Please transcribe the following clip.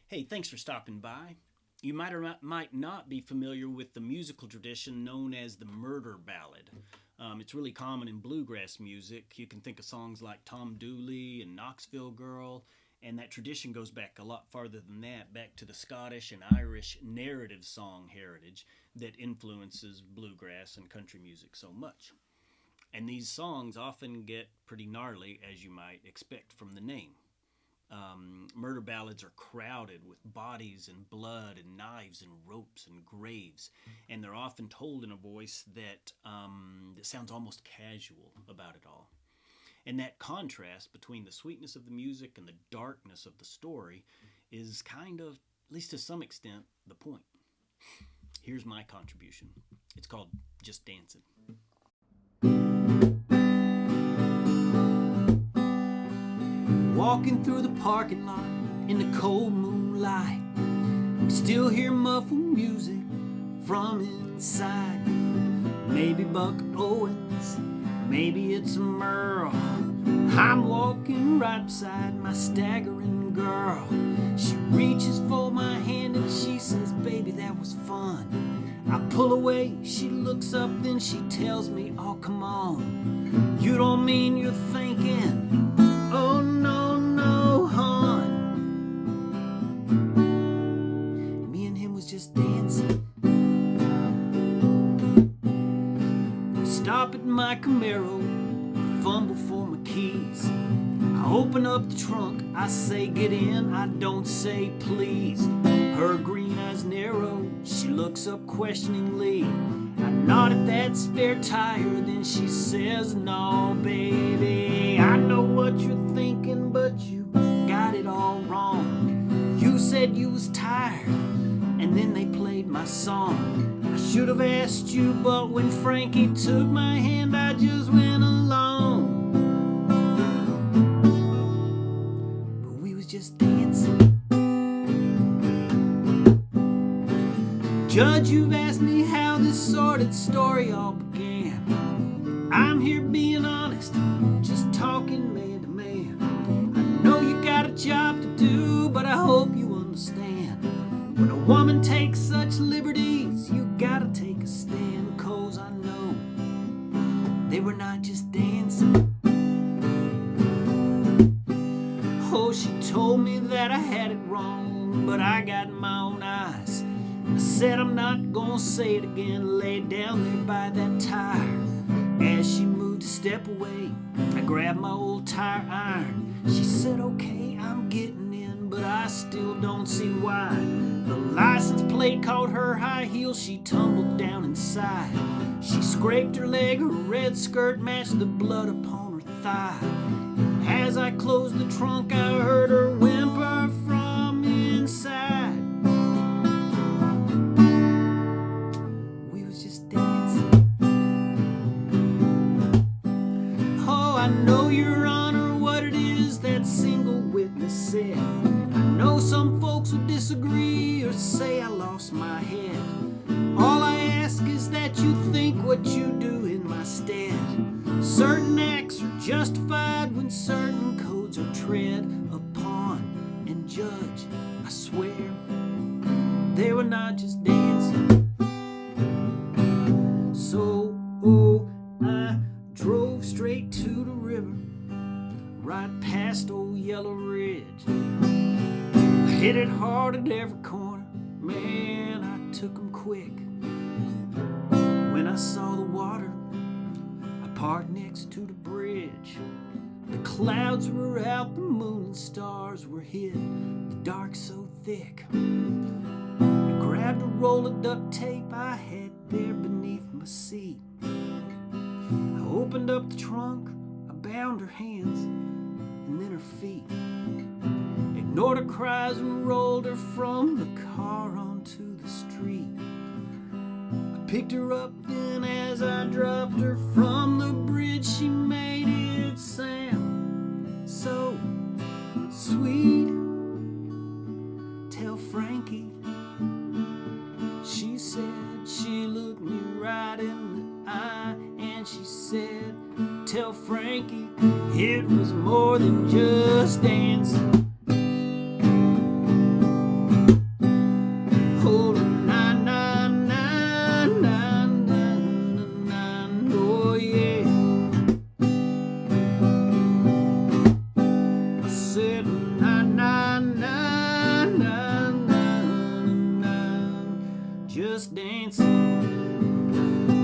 Hey, thanks for stopping by. You might or might not be familiar with the musical tradition known as the murder ballad. It's really common in bluegrass music. You can think of songs like Tom Dooley and Knoxville Girl, and that tradition goes back a lot farther than that, back to the Scottish and Irish narrative song heritage that influences bluegrass and country music so much. And these songs often get pretty gnarly, as you might expect from the name. Murder ballads are crowded with bodies and blood and knives and ropes and graves, and they're often told in a voice that sounds almost casual about it all. And that contrast between the sweetness of the music and the darkness of the story is kind of, at least to some extent, the point. Here's my contribution. It's called Just Dancin'. Walking through the parking lot in the cold moonlight, we still hear muffled music from inside. Maybe Buck Owens, maybe it's a Merle. I'm walking right beside my staggering girl. She reaches for my hand and she says, "Baby, that was fun." I pull away, she looks up, then she tells me, "Oh, come on. You don't mean you're thinking, oh no, no, hon." Me and him was just dancing. We stop at my Camaro, fumble for my keys. I open up the trunk, I say get in, I don't say please. Her green eyes narrow, she looks up questioningly. I nod at that spare tire, then she says, "No, baby, I know what you're thinking, but you got it all wrong. You said you was tired, and then they played my song. I should have asked you, but when Frankie took my hand, I just went along." But we was just dancing. Judge, you've asked me how this sordid story all began. I'm here being honest, just talking man to man. I know you got a job to do, but I hope you understand. When a woman takes such liberties, you gotta take a stand. 'Cause I know they were not just dancing. Oh, she told me that I had it wrong, but I got my own eyes. I said I'm not gonna say it again, laid down there by that tire. As she moved a step away, I grabbed my old tire iron. She said, "Okay, I'm getting in, but I still don't see why." The license plate caught her high heels, she tumbled down inside. She scraped her leg, her red skirt matched the blood upon her thigh. As I closed the trunk, I heard her whimper from inside. We was just dancing. "Oh, I know, Your Honor, what it is that single witness said. I know some folks will disagree or say I lost my head. All I ask is that you think what you do in my stead. Certain acts are justified when certain codes are tread upon. And Judge, I swear, they were not just dancing." So, I drove straight to the river, right past old Yellow Ridge. I hit it hard at every corner, man, I took 'em quick. When I saw the water, I parked next to the bridge. The clouds were out, the moon and stars were hid, the dark so thick. I grabbed a roll of duct tape I had there beneath my seat. I opened up the trunk, I bound her hands and then her feet. Ignored her cries and rolled her from the car onto the street. I picked her up, then as I dropped her from the bridge, she made it sound so sweet. "Tell Frankie," she said. She looked me right in the eye and she said, "Tell Frankie it was more than just dancing." said, na na na na na na, just dancing.